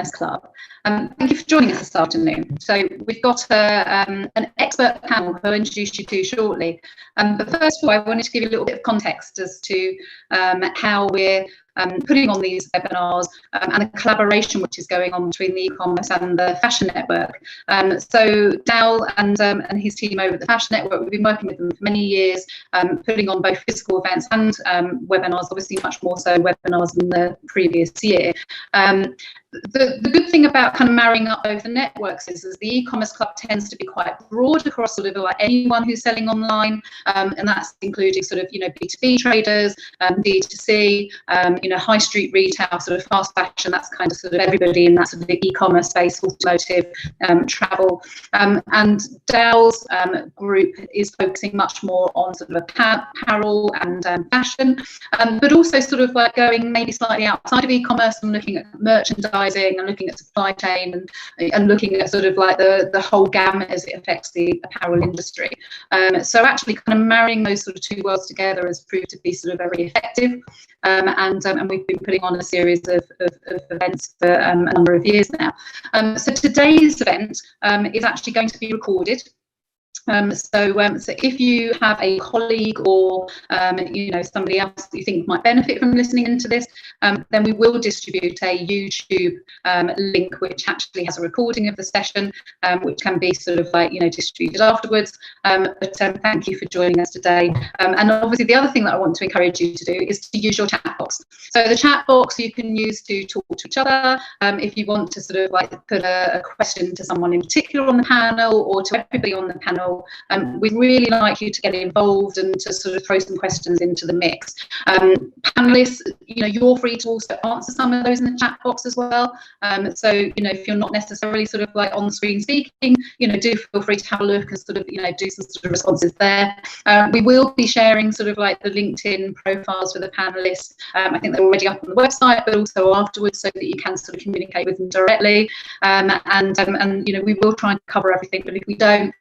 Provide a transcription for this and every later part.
e-commerce club. Thank you for joining us this afternoon. So we've got an expert panel who I'll introduce you to shortly. But first of all, I wanted to give you a little bit of context as to how we're putting on these webinars and the collaboration which is going on between the e-commerce and the fashion network. So Dal and his team over at the fashion network, we've been working with them for many years, putting on both physical events and webinars, obviously much more so webinars than the previous year. The good thing about kind of marrying up both the networks is the e-commerce club tends to be quite broad across sort of like anyone who's selling online, and that's including sort of, you know, B2B traders, D2C, you know, high street retail, sort of fast fashion. That's kind of sort of everybody in that sort of e-commerce space, automotive, travel, and Dal's group is focusing much more on sort of apparel and fashion, but also sort of like going maybe slightly outside of e-commerce and looking at merchandising and looking at supply chain and looking at sort of like the whole gamut as it affects the apparel industry. So actually kind of marrying those sort of two worlds together has proved to be sort of very effective. And we've been putting on a series of events for a number of years now. So today's event is actually going to be recorded. So if you have a colleague or you know, somebody else that you think might benefit from listening into this, then we will distribute a YouTube link which actually has a recording of the session, which can be sort of like, you know, distributed afterwards. But thank you for joining us today. And obviously the other thing that I want to encourage you to do is to use your chat box. So the chat box you can use to talk to each other. If you want to sort of like put a question to someone in particular on the panel or to everybody on the panel, we'd really like you to get involved and to sort of throw some questions into the mix. Panelists, you know, you're free to also answer some of those in the chat box as well. So, you know, if you're not necessarily sort of like on the screen speaking, you know, do feel free to have a look and sort of, you know, do some sort of responses there. We will be sharing sort of like the LinkedIn profiles for the panelists. I think they're already up on the website, but also afterwards, so that you can sort of communicate with them directly. And you know, we will try and cover everything, but if we don't,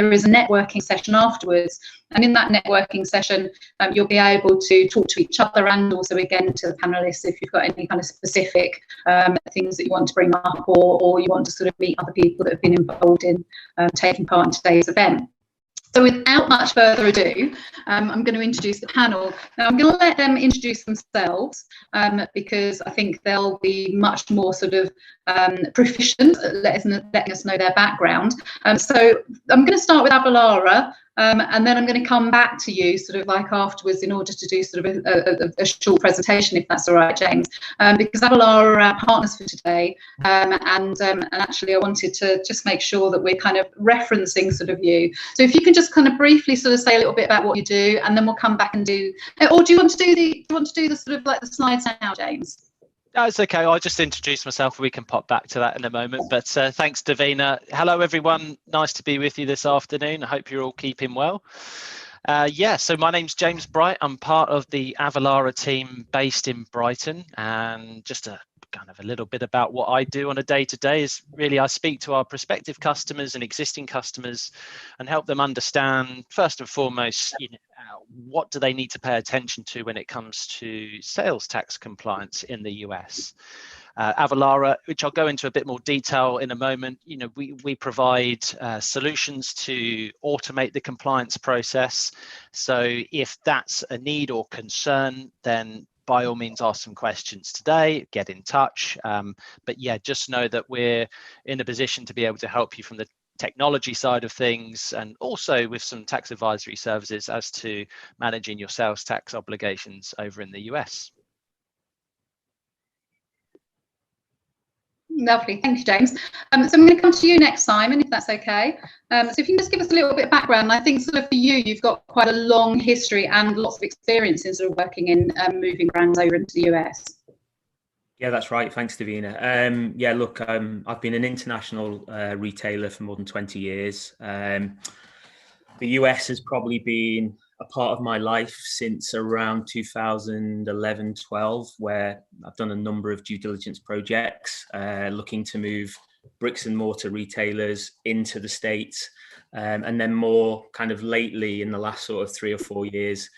there is a networking session afterwards, and in that networking session you'll be able to talk to each other and also again to the panelists if you've got any kind of specific things that you want to bring up, or you want to sort of meet other people that have been involved in taking part in today's event. So without much further ado, I'm going to introduce the panel. Now I'm going to let them introduce themselves because I think they'll be much more sort of proficient at letting us know their background. So I'm going to start with Avalara, and then I'm going to come back to you sort of like afterwards in order to do sort of a short presentation, if that's all right, James, because Avalara are our partners for today, and actually I wanted to just make sure that we're kind of referencing sort of you. So if you can just kind of briefly sort of say a little bit about what you do, and then we'll come back and do, or do you want to do the sort of like the slides now, James? No, it's okay. I'll just introduce myself. We can pop back to that in a moment. But thanks, Davina. Hello, everyone. Nice to be with you this afternoon. I hope you're all keeping well. Yeah, so my name's James Bright. I'm part of the Avalara team based in Brighton. And just a kind of a little bit about what I do on a day-to-day is really I speak to our prospective customers and existing customers and help them understand, first and foremost, you know, what do they need to pay attention to when it comes to sales tax compliance in the US. Avalara, which I'll go into a bit more detail in a moment, you know, we provide solutions to automate the compliance process. So if that's a need or concern, then by all means ask some questions today, get in touch. But yeah, just know that we're in a position to be able to help you from the technology side of things, and also with some tax advisory services as to managing your sales tax obligations over in the US. Lovely, thank you, James. So I'm going to come to you next, Simon, if that's okay. So if you can just give us a little bit of background. I think sort of for you, you've got quite a long history and lots of experience in sort of working in moving brands over into the US. Yeah, that's right. Thanks, Davina. Yeah, look, I've been an international retailer for more than 20 years. The US has probably been a part of my life since around 2011-12, where I've done a number of due diligence projects looking to move bricks and mortar retailers into the States. And then more kind of lately in the last sort of 3 or 4 years,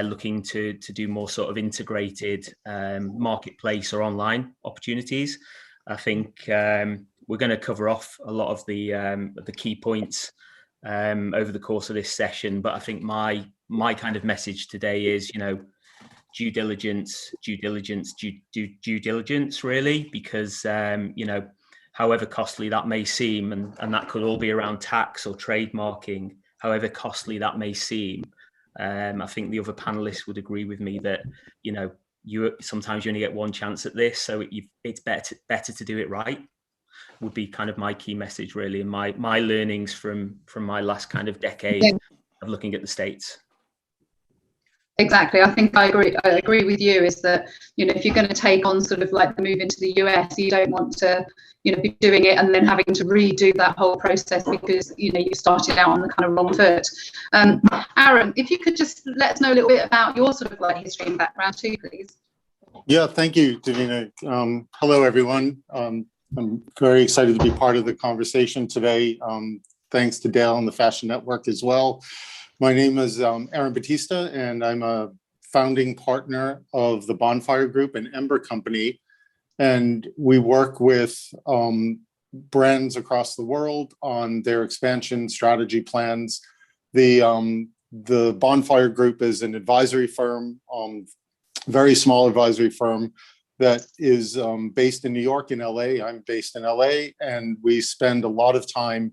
looking to do more sort of integrated marketplace or online opportunities. I think we're going to cover off a lot of the key points over the course of this session. But I think my kind of message today is, due diligence, really, because, however costly that may seem, and that could all be around tax or trademarking, however costly that may seem, I think the other panelists would agree with me that, sometimes you only get one chance at this, so it's better to do it right, would be kind of my key message, really, and my learnings from my last kind of decade of looking at the States. Exactly. I think I agree with you, is that, if you're going to take on sort of like the move into the US, you don't want to, be doing it and then having to redo that whole process because, you started out on the kind of wrong foot. Aaron, if you could just let us know a little bit about your sort of like history and background too, please. Yeah, thank you, Davina. Hello, everyone. I'm very excited to be part of the conversation today. Thanks to Dale and the Fashion Network as well. My name is Aaron Battista, and I'm a founding partner of the Bonfire Group, an Ember company. And we work with brands across the world on their expansion strategy plans. The Bonfire Group is an advisory firm, very small advisory firm that is based in New York and LA. I'm based in LA, and we spend a lot of time,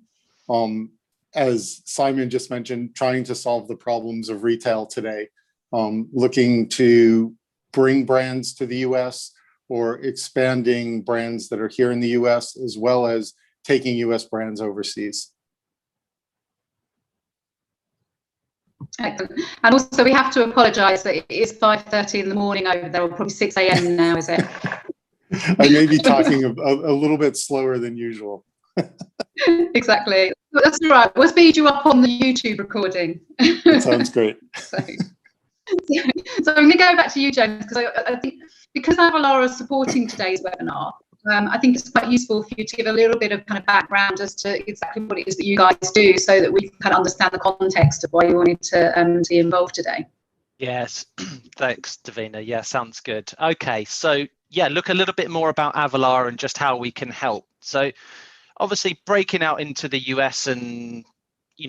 as Simon just mentioned, trying to solve the problems of retail today, looking to bring brands to the US or expanding brands that are here in the US, as well as taking US brands overseas. Excellent. And also we have to apologise that it is 5:30 in the morning over there, or probably 6 a.m. now, is it? I may be talking a little bit slower than usual. Exactly. That's all right. We'll speed you up on the YouTube recording. That sounds great. So I'm going to go back to you, James, because I think because Avalara is supporting today's webinar, I think it's quite useful for you to give a little bit of kind of background as to exactly what it is that you guys do, so that we can kind of understand the context of why you wanted to be involved today. Yes, thanks, Davina. Yeah, sounds good. Okay, so yeah, look a little bit more about Avalara and just how we can help. So obviously breaking out into the US and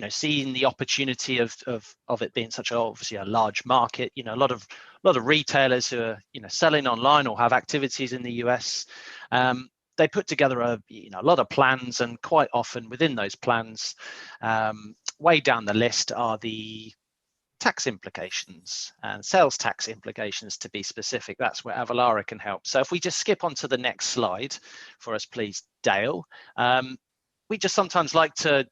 seeing the opportunity of it being such obviously a large market, a lot of retailers who are selling online or have activities in the US, they put together a lot of plans, and quite often within those plans, way down the list are the tax implications and sales tax implications, to be specific. That's where Avalara can help. So if we just skip on to the next slide for us, please, Dale. We just sometimes like to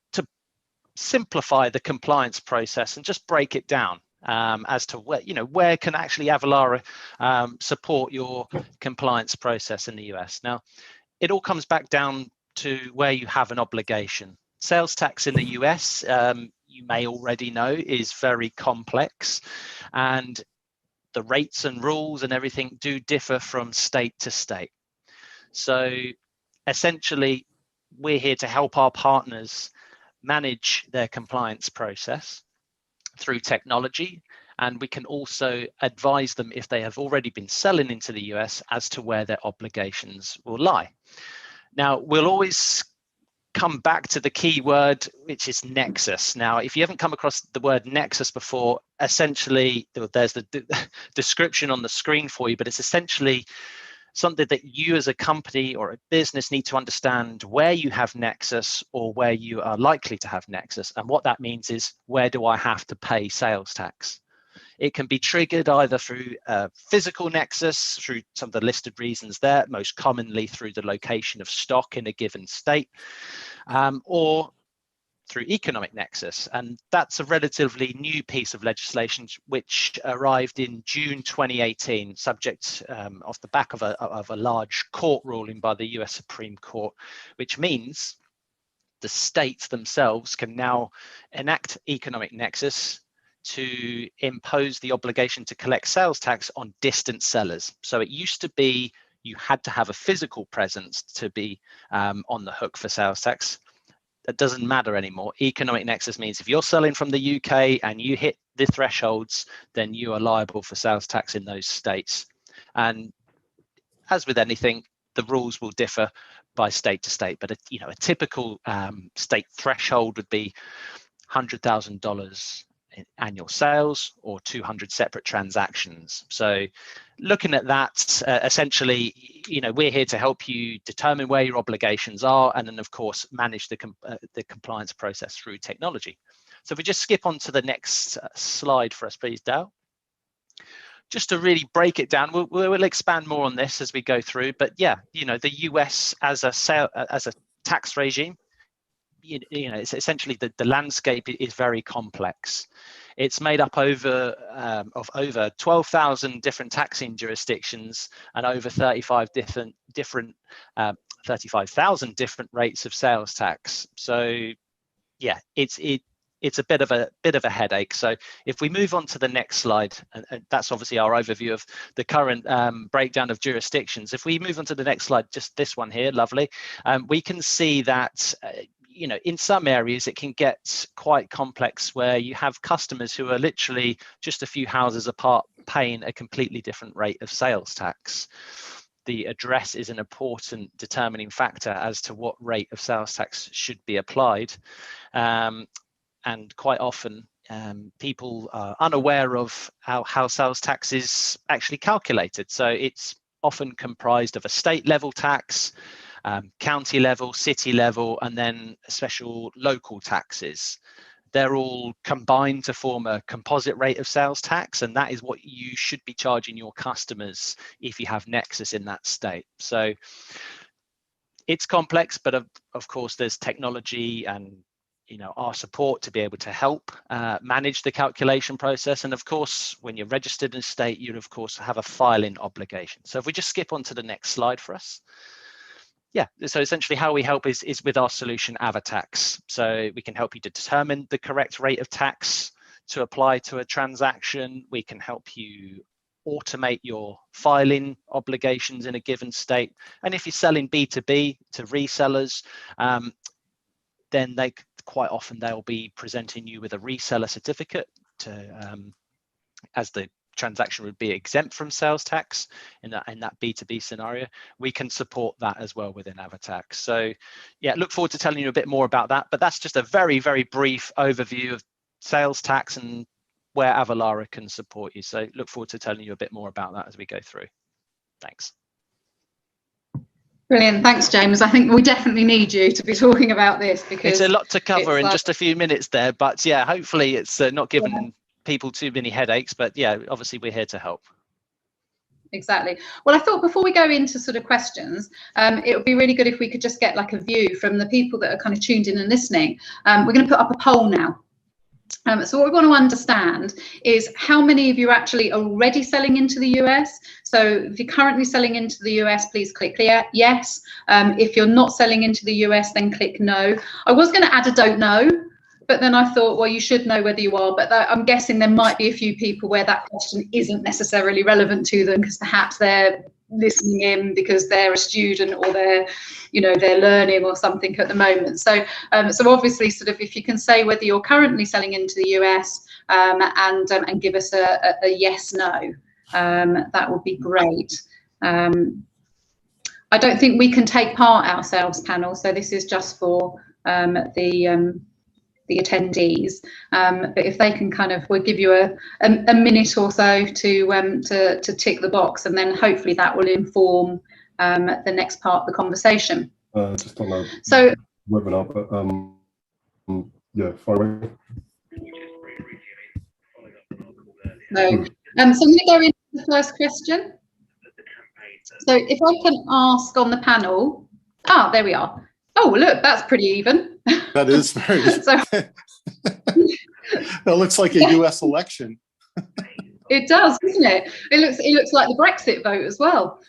simplify the compliance process and just break it down as to where can actually Avalara support your compliance process in the US. Now, it all comes back down to where you have an obligation. Sales tax in the US, you may already know, is very complex, and the rates and rules and everything do differ from state to state. So essentially, we're here to help our partners manage their compliance process through technology, and we can also advise them if they have already been selling into the US as to where their obligations will lie. Now, we'll always come back to the key word, which is Nexus. Now, if you haven't come across the word Nexus before, essentially there's the description on the screen for you, but it's essentially something that you as a company or a business need to understand where you have Nexus or where you are likely to have Nexus. And what that means is, where do I have to pay sales tax? It can be triggered either through physical Nexus, through some of the listed reasons there, most commonly through the location of stock in a given state, or through economic Nexus. And that's a relatively new piece of legislation which arrived in June 2018, subject off the back of a large court ruling by the US Supreme Court, which means the states themselves can now enact economic Nexus to impose the obligation to collect sales tax on distant sellers. So it used to be you had to have a physical presence to be on the hook for sales tax. That doesn't matter anymore. Economic Nexus means if you're selling from the UK and you hit the thresholds, then you are liable for sales tax in those states. And as with anything, the rules will differ by state to state, but a typical state threshold would be $100,000 in annual sales or 200 separate transactions. So looking at that, essentially, we're here to help you determine where your obligations are, and then of course manage the compliance process through technology. So if we just skip on to the next slide for us, please, Dale. Just to really break it down, we'll expand more on this as we go through, but yeah, the US as a tax regime, it's essentially the landscape is very complex. It's made up of over 12,000 different taxing jurisdictions and over 35,000 different rates of sales tax. So yeah, it's a bit of a headache. So if we move on to the next slide, and that's obviously our overview of the current breakdown of jurisdictions. If we move on to the next slide, just this one here, lovely, we can see that in some areas it can get quite complex, where you have customers who are literally just a few houses apart paying a completely different rate of sales tax. The address is an important determining factor as to what rate of sales tax should be applied. And quite often people are unaware of how sales tax is actually calculated. So it's often comprised of a state level tax, county level, city level, and then special local taxes. They're all combined to form a composite rate of sales tax, and that is what you should be charging your customers if you have Nexus in that state. So it's complex, but of course there's technology and our support to be able to help manage the calculation process. And of course, when you're registered in a state, you'd of course have a filing obligation. So if we just skip on to the next slide for us. Yeah, so essentially how we help is with our solution Avatax. So we can help you to determine the correct rate of tax to apply to a transaction. We can help you automate your filing obligations in a given state. And if you're selling B2B to resellers, then quite often they'll be presenting you with a reseller certificate as the transaction would be exempt from sales tax in that B2B scenario. We can support that as well within Avatax. So yeah, look forward to telling you a bit more about that, but that's just a very, very brief overview of sales tax and where Avalara can support you. So look forward to telling you a bit more about that as we go through. Thanks. Brilliant, thanks James. I think we definitely need you to be talking about this, because it's a lot to cover in just a few minutes there, but yeah, hopefully it's not given people too many headaches, but yeah, obviously we're here to help. Exactly. Well, I thought before we go into sort of questions, it would be really good if we could just get like a view from the people that are kind of tuned in and listening. We're going to put up a poll now. So what we want to understand is how many of you are actually already selling into the US. So if you're currently selling into the US, please click yes. If you're not selling into the US, then click no. I was going to add a don't know, but then I thought, well, you should know whether you are, but I'm guessing there might be a few people where that question isn't necessarily relevant to them, because perhaps they're listening in because they're a student or they're learning or something at the moment. So so obviously, sort of, if you can say whether you're currently selling into the US and give us a yes no, that would be great. I don't think we can take part ourselves, panel, so this is just for the attendees, but if they can we'll give you a minute or so to tick the box, and then hopefully that will inform the next part of the conversation. Just on the so webinar, but yeah, far away. So I'm going to go into the first question. So if I can ask on the panel, there we are. Oh, look, that's pretty even. That is very. So, that looks like a US election. It does, doesn't it? It looks like the Brexit vote as well.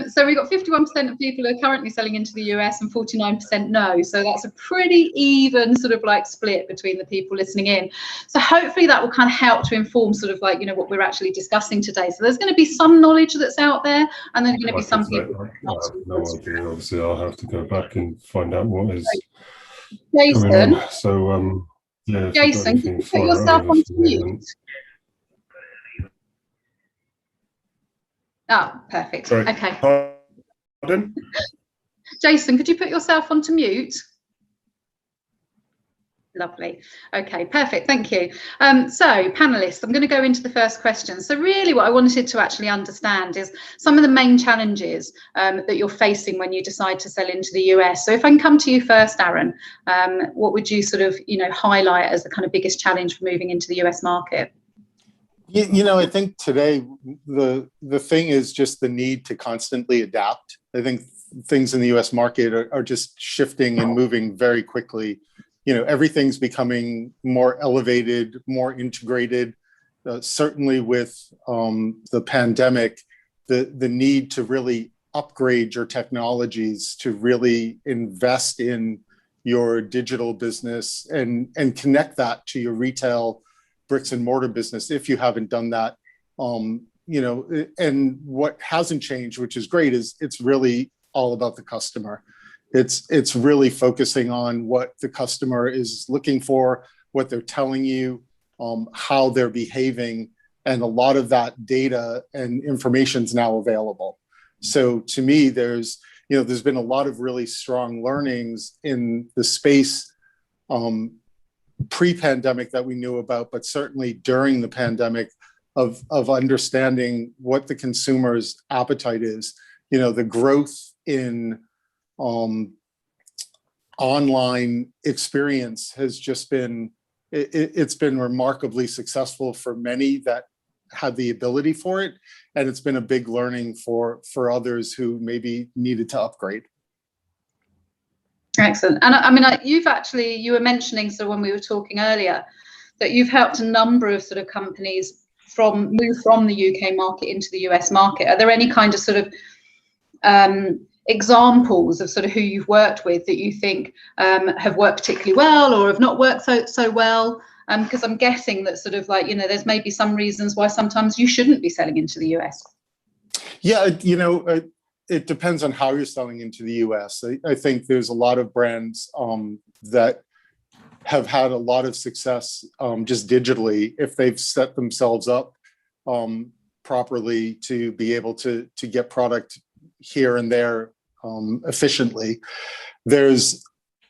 So we've got 51% of people who are currently selling into the US and 49% no. So that's a pretty even sort of like split between the people listening in. So hopefully that will kind of help to inform sort of like, what we're actually discussing today. So there's going to be some knowledge that's out there, and there's going to be some people. I have no idea. Obviously, I'll have to go back and find out what is Jason. going on. So yeah. Jason, can you put yourself on mute? Oh, perfect. Sorry. Okay. Pardon? Jason, could you put yourself onto mute? Lovely. Okay, perfect. Thank you. So, panelists, I'm going to go into the first question. So really what I wanted to actually understand is some of the main challenges that you're facing when you decide to sell into the US. So if I can come to you first, Aaron, what would you sort of, highlight as the kind of biggest challenge for moving into the US market? I think today the thing is just the need to constantly adapt. I think things in the US market are just shifting and moving very quickly. Everything's becoming more elevated, more integrated. Certainly with the pandemic, the need to really upgrade your technologies, to really invest in your digital business and connect that to your retail bricks and mortar business if you haven't done that. And what hasn't changed, which is great, is it's really all about the customer. It's really focusing on what the customer is looking for, what they're telling you, how they're behaving, and a lot of that data and information is now available. So to me, there's been a lot of really strong learnings in the space pre-pandemic that we knew about, but certainly during the pandemic of understanding what the consumer's appetite is. The growth in online experience has just been, it's been remarkably successful for many that had the ability for it. And it's been a big learning for others who maybe needed to upgrade. Excellent. And I mean, you were mentioning, so when we were talking earlier, that you've helped a number of sort of companies move from the UK market into the US market. Are there any kind of sort of examples of sort of who you've worked with that you think have worked particularly well or have not worked so well? Because I'm guessing that sort of there's maybe some reasons why sometimes you shouldn't be selling into the US. Yeah, it depends on how you're selling into the US. I think there's a lot of brands that have had a lot of success just digitally if they've set themselves up properly to be able to get product here and there efficiently. There's,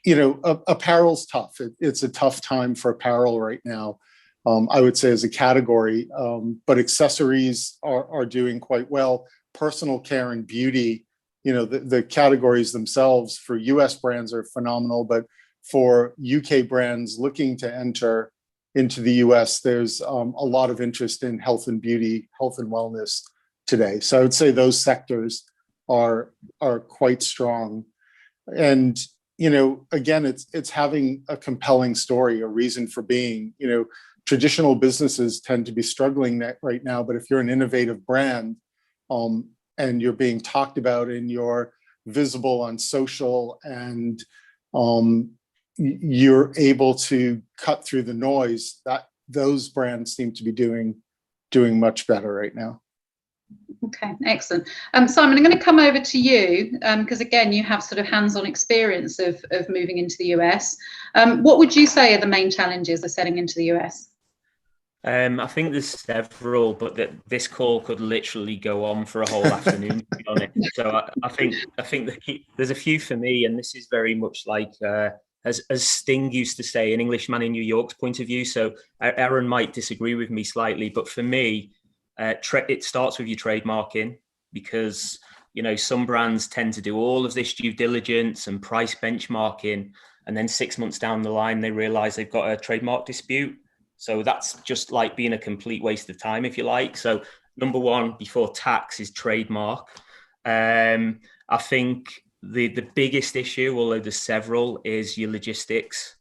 apparel's tough. It's a tough time for apparel right now, I would say, as a category, but accessories are doing quite well. Personal care and beauty, the categories themselves for US brands are phenomenal, but for UK brands looking to enter into the US, there's a lot of interest in health and beauty, health and wellness today. So I would say those sectors are quite strong. And, again, it's having a compelling story, a reason for being. Traditional businesses tend to be struggling right now, but if you're an innovative brand, and you're being talked about and you're visible on social and you're able to cut through the noise, that those brands seem to be doing much better right now. Okay, excellent. Simon, I'm going to come over to you because again, you have sort of hands-on experience of moving into the US. What would you say are the main challenges of selling into the US? I think there's several, but this call could literally go on for a whole afternoon, to be honest. So I think there's a few for me, and this is very much like as Sting used to say, an Englishman in New York's point of view. So Aaron might disagree with me slightly, but for me, it starts with your trademarking, because some brands tend to do all of this due diligence and price benchmarking, and then 6 months down the line they realize they've got a trademark dispute. So that's just like being a complete waste of time, if you like. So number one before tax is trademark. I think the biggest issue, although there's several, is your logistics,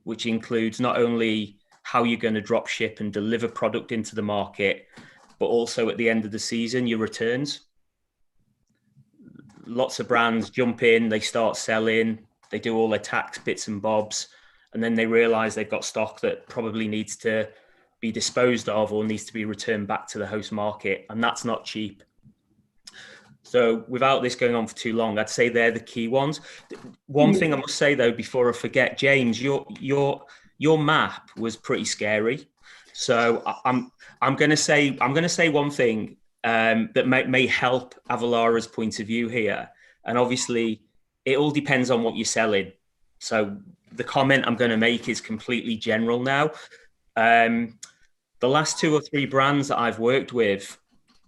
which includes not only how you're going to drop ship and deliver product into the market, but also at the end of the season, your returns. Lots of brands jump in, they start selling, they do all their tax bits and bobs, and then they realize they've got stock that probably needs to be disposed of or needs to be returned back to the host market. And that's not cheap. So without this going on for too long, I'd say they're the key ones. One thing I must say though, before I forget, James, your map was pretty scary. So I'm going to say one thing. that may help Avalara's point of view here. And obviously, it all depends on what you're selling. So the comment I'm going to make is completely general now. The last 2 or 3 brands that I've worked with,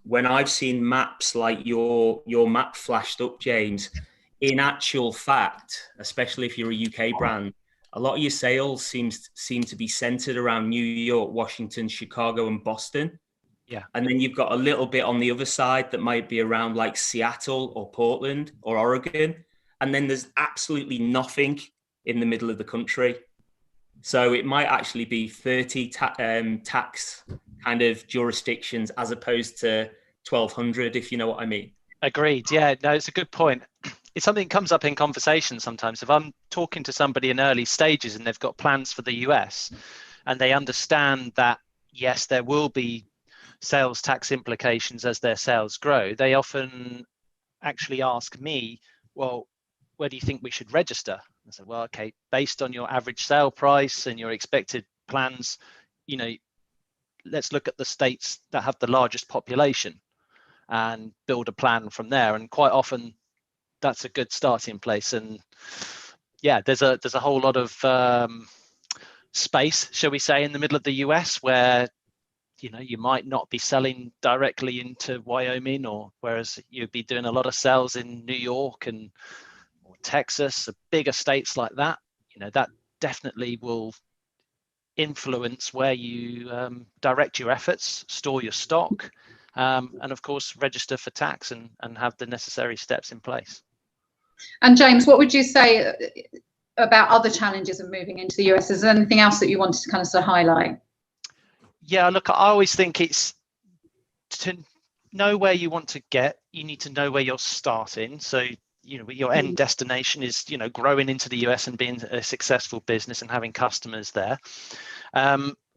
when I've seen maps like your map flashed up, James, in actual fact, especially if you're a UK brand, a lot of your sales seem to be centered around New York, Washington, Chicago, and Boston. Yeah. And then you've got a little bit on the other side that might be around like Seattle or Portland or Oregon. And then there's absolutely nothing in the middle of the country. So it might actually be 30 tax kind of jurisdictions as opposed to 1,200, if you know what I mean. Agreed. Yeah, no, it's a good point. It's something that comes up in conversation sometimes. If I'm talking to somebody in early stages and they've got plans for the US and they understand that, yes, there will be sales tax implications as their sales grow, they often actually ask me, well, where do you think we should register? I said, well, okay, based on your average sale price and your expected plans, you know, let's look at the states that have the largest population and build a plan from there. And quite often that's a good starting place. And yeah, there's a whole lot of space, shall we say, in the middle of the US where, you know, you might not be selling directly into Wyoming, or whereas you'd be doing a lot of sales in New York and or Texas, bigger states like that. You know, that definitely will influence where you direct your efforts, store your stock, and of course register for tax and have the necessary steps in place. And James, what would you say about other challenges of moving into the US? Is there anything else that you wanted to kind of sort of highlight? Yeah, look, I always think it's to know where you want to get, you need to know where you're starting. So, you know, your end destination is, you know, growing into the US and being a successful business and having customers there.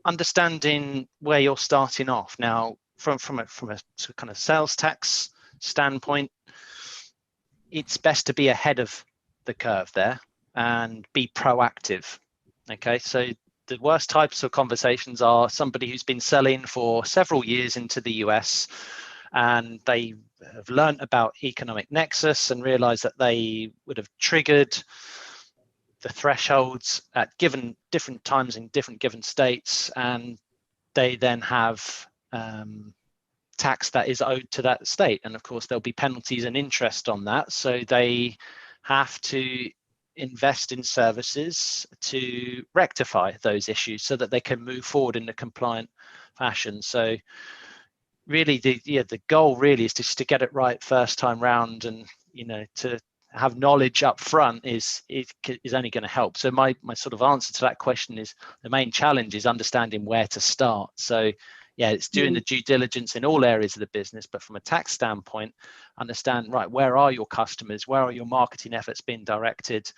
Understanding where you're starting off. Now, from a kind of sales tax standpoint, it's best to be ahead of the curve there and be proactive. Okay, so the worst types of conversations are somebody who's been selling for several years into the US and they have learned about economic nexus and realized that they would have triggered the thresholds at given different times in different given states, and they then have tax that is owed to that state, and of course there'll be penalties and interest on that, so they have to invest in services to rectify those issues so that they can move forward in a compliant fashion. So really the goal really is just to get it right first time round, and you know, to have knowledge up front is only going to help. So my sort of answer to that question is the main challenge is understanding where to start. So yeah, it's doing the due diligence in all areas of the business, but from a tax standpoint, understand, right, where are your customers? Where are your marketing efforts being directed?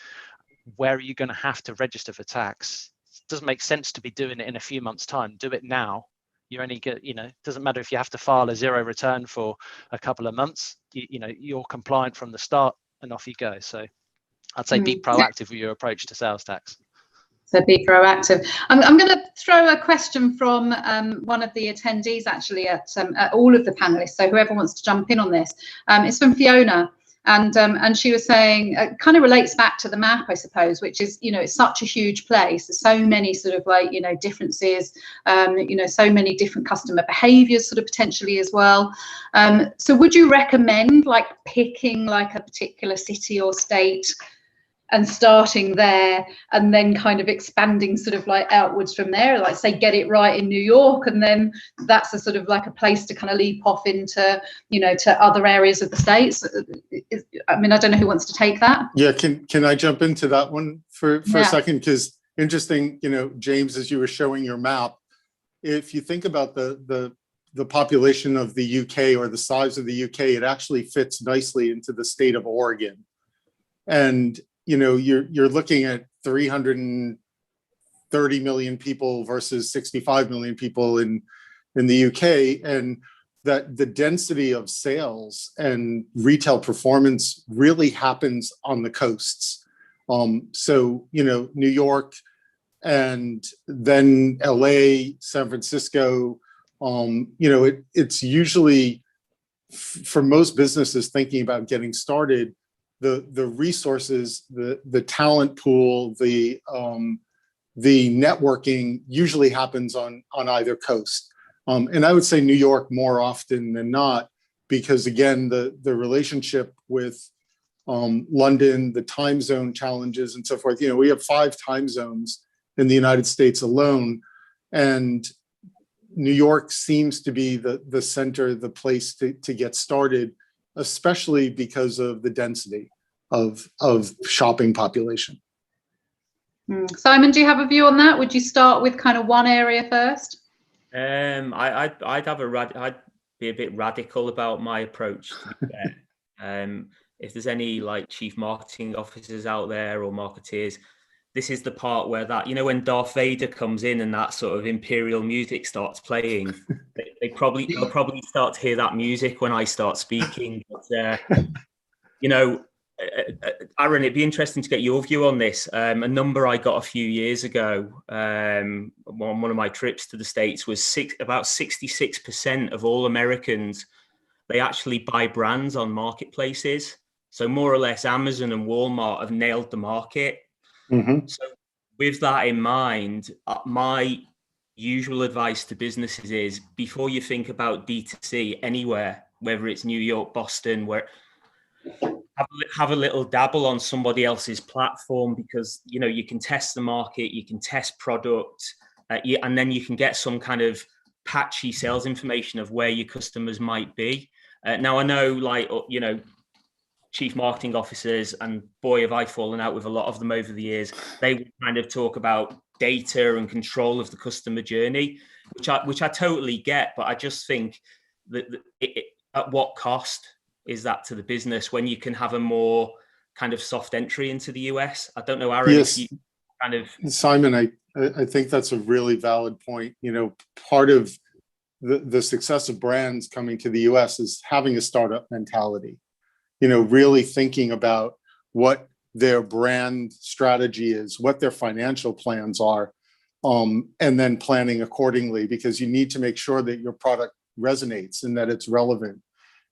Where are you going to have to register for tax? It doesn't make sense to be doing it in a few months' time. Do it now. You're only good, you know, it doesn't matter if you have to file a zero return for a couple of months, you know, you're compliant from the start and off you go. So I'd say be proactive with your approach to sales tax. So be proactive. I'm going to throw a question from one of the attendees actually at all of the panelists. So whoever wants to jump in on this, it's from Fiona, and she was saying it kind of relates back to the map, I suppose, which is, you know, it's such a huge place. There's so many sort of like, you know, differences, you know, so many different customer behaviours sort of potentially as well. So would you recommend like picking like a particular city or state and starting there and then kind of expanding sort of like outwards from there, like say get it right in New York, and then that's a sort of like a place to kind of leap off into, you know, to other areas of the States? I mean, I don't know who wants to take that. Yeah, can I jump into that one for a second? Because interesting, you know, James, as you were showing your map, if you think about the population of the UK or the size of the UK, it actually fits nicely into the state of Oregon. And you know, you're looking at 330 million people versus 65 million people in the UK, and that the density of sales and retail performance really happens on the coasts. So, you know, New York and then LA, San Francisco, you know, it's usually for most businesses thinking about getting started, the resources, the talent pool, the networking usually happens on either coast. And I would say New York more often than not, because again, the relationship with London, the time zone challenges and so forth. You know, we have 5 time zones in the United States alone, and New York seems to be the center, the place to get started, especially because of the density of shopping population. Simon, do you have a view on that? Would you start with kind of one area first? I'd be a bit radical about my approach, to be fair. If there's any like chief marketing officers out there or marketeers, this is the part where that, you know, when Darth Vader comes in and that sort of imperial music starts playing, they'll probably start to hear that music when I start speaking. But, you know, Aaron, it'd be interesting to get your view on this. A number I got a few years ago on one of my trips to the States was about 66% of all Americans, they actually buy brands on marketplaces. So more or less Amazon and Walmart have nailed the market. Mm-hmm. So with that in mind, my usual advice to businesses is before you think about D2C anywhere, whether it's New York, Boston, where have a little dabble on somebody else's platform, because, you know, you can test the market, you can test product, and then you can get some kind of patchy sales information of where your customers might be. Now, I know, like, you know, chief marketing officers, and boy, have I fallen out with a lot of them over the years. They would kind of talk about data and control of the customer journey, which I totally get, but I just think that at what cost is that to the business when you can have a more kind of soft entry into the US? I don't know, Aaron, yes. If you kind of... Simon, I think that's a really valid point. You know, part of the success of brands coming to the US is having a startup mentality, you know, really thinking about what their brand strategy is, what their financial plans are, and then planning accordingly, because you need to make sure that your product resonates and that it's relevant.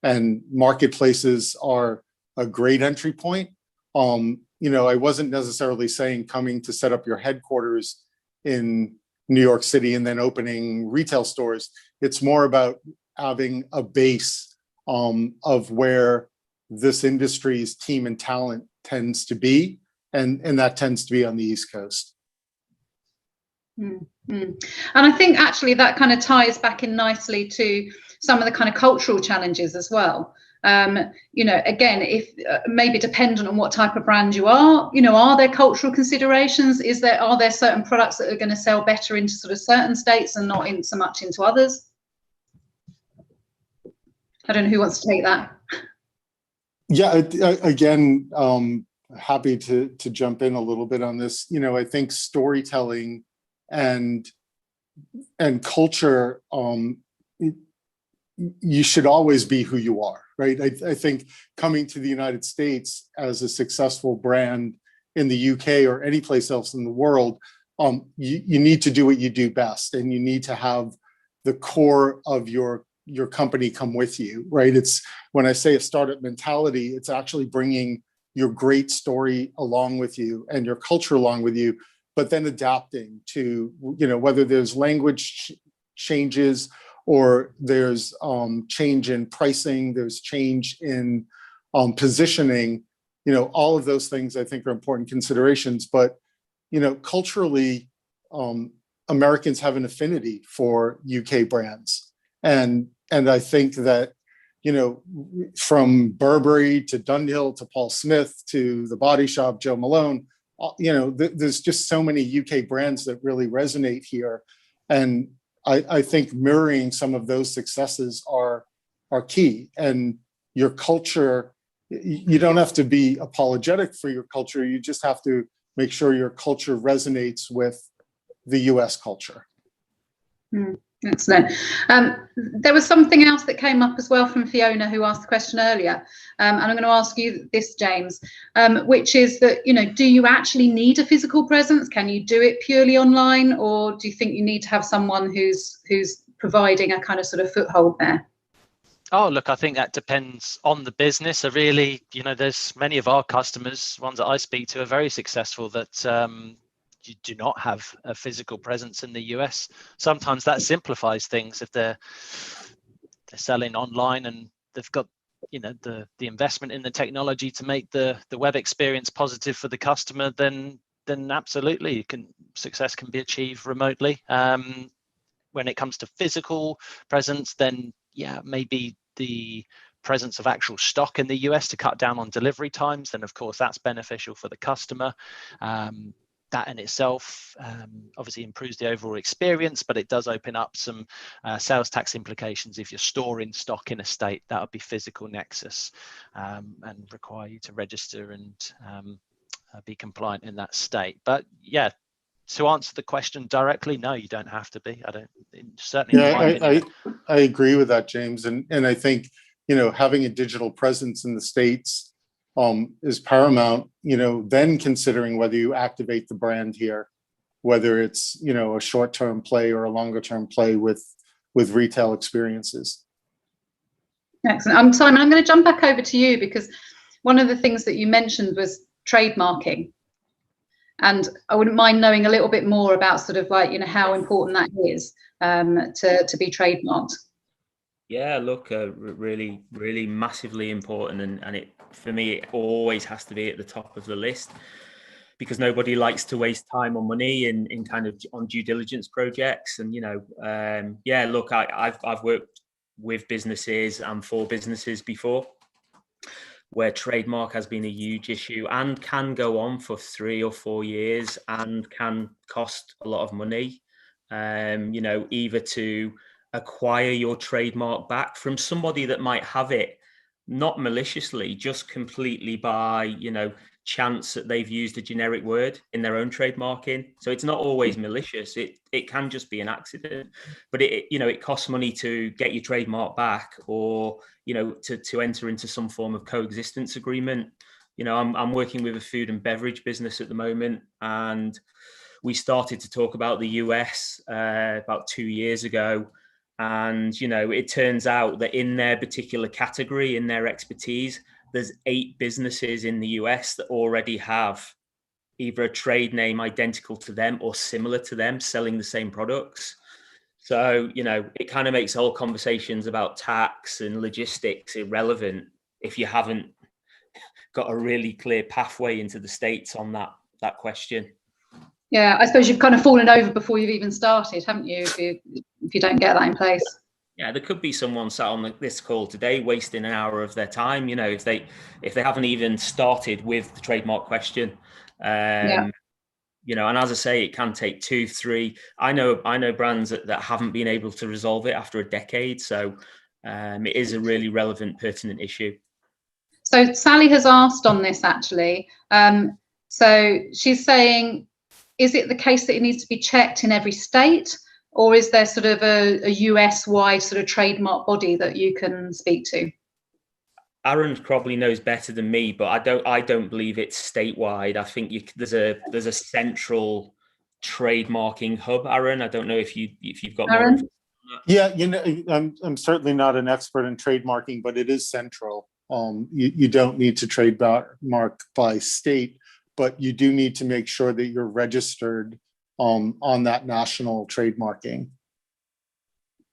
And marketplaces are a great entry point. You know, I wasn't necessarily saying coming to set up your headquarters in New York City and then opening retail stores. It's more about having a base of where this industry's team and talent tends to be, and that tends to be on the East Coast. Mm-hmm. And I think actually that kind of ties back in nicely to some of the kind of cultural challenges as well. You know, again, if maybe dependent on what type of brand you are, you know, are there cultural considerations? Are there certain products that are going to sell better into sort of certain states and not in so much into others? I don't know who wants to take that. Yeah, again, happy to jump in a little bit on this. You know, I think storytelling and culture, you should always be who you are, right? I think coming to the United States as a successful brand in the UK or any place else in the world, you need to do what you do best, and you need to have the core of your company come with you, right? It's, when I say a startup mentality, it's actually bringing your great story along with you and your culture along with you, but then adapting to, you know, whether there's language changes or there's change in pricing, there's change in positioning, you know, all of those things I think are important considerations. But, you know, culturally, Americans have an affinity for UK brands. And I think that, you know, from Burberry to Dunhill to Paul Smith to The Body Shop, Joe Malone, you know, there's just so many UK brands that really resonate here. And I think mirroring some of those successes are key. And your culture, you don't have to be apologetic for your culture. You just have to make sure your culture resonates with the US culture. Excellent. There was something else that came up as well from Fiona, who asked the question earlier, and I'm going to ask you this, James, which is that, you know, do you actually need a physical presence? Can you do it purely online, or do you think you need to have someone who's providing a kind of sort of foothold there? Oh, look, I think that depends on the business. So really, there's many of our customers, ones that I speak to, are very successful that you do not have a physical presence in the US. Sometimes that simplifies things. If they're selling online and they've got the investment in the technology to make the web experience positive for the customer, then absolutely success can be achieved remotely. When it comes to physical presence, then maybe the presence of actual stock in the US to cut down on delivery times, then of course that's beneficial for the customer. That in itself obviously improves the overall experience, but it does open up some sales tax implications if you're storing stock in a state that would be physical Nexus and require you to register and be compliant in that state. But yeah, to answer the question directly, no, you don't have to be. I don't, certainly. Yeah, I agree with that, James. And I think, having a digital presence in the States is paramount, then considering whether you activate the brand here, whether it's, a short-term play or a longer-term play with retail experiences. Excellent. Simon, I'm going to jump back over to you, because one of the things that you mentioned was trademarking. And I wouldn't mind knowing a little bit more about sort of like, how important that is to be trademarked. Yeah, look, really, really massively important. And it, for me, it always has to be at the top of the list, because nobody likes to waste time or money in kind of on due diligence projects. And, yeah, look, I've worked with businesses and for businesses before where trademark has been a huge issue and can go on for 3 or 4 years and can cost a lot of money, either to acquire your trademark back from somebody that might have it, not maliciously, just completely by, chance that they've used a generic word in their own trademarking. So it's not always malicious. It can just be an accident, but it costs money to get your trademark back, or, to enter into some form of coexistence agreement. I'm working with a food and beverage business at the moment, and we started to talk about the US about 2 years ago. And, it turns out that in their particular category, in their expertise, there's 8 businesses in the US that already have either a trade name identical to them or similar to them selling the same products. So, it kind of makes all conversations about tax and logistics irrelevant if you haven't got a really clear pathway into the States on that question. Yeah, I suppose you've kind of fallen over before you've even started, haven't you, if you don't get that in place? Yeah, there could be someone sat on this call today wasting an hour of their time, if they haven't even started with the trademark question. And as I say, it can take 2, 3. I know brands that haven't been able to resolve it after a decade. So it is a really relevant, pertinent issue. So Sally has asked on this, actually. So she's saying, is it the case that it needs to be checked in every state, or is there sort of a US-wide sort of trademark body that you can speak to? Aaron probably knows better than me, but I don't believe it's statewide. I think there's a central trademarking hub. Aaron, I don't know if you've got more. Yeah, I'm certainly not an expert in trademarking, but it is central. You don't need to trademark by state, but you do need to make sure that you're registered on that national trademarking.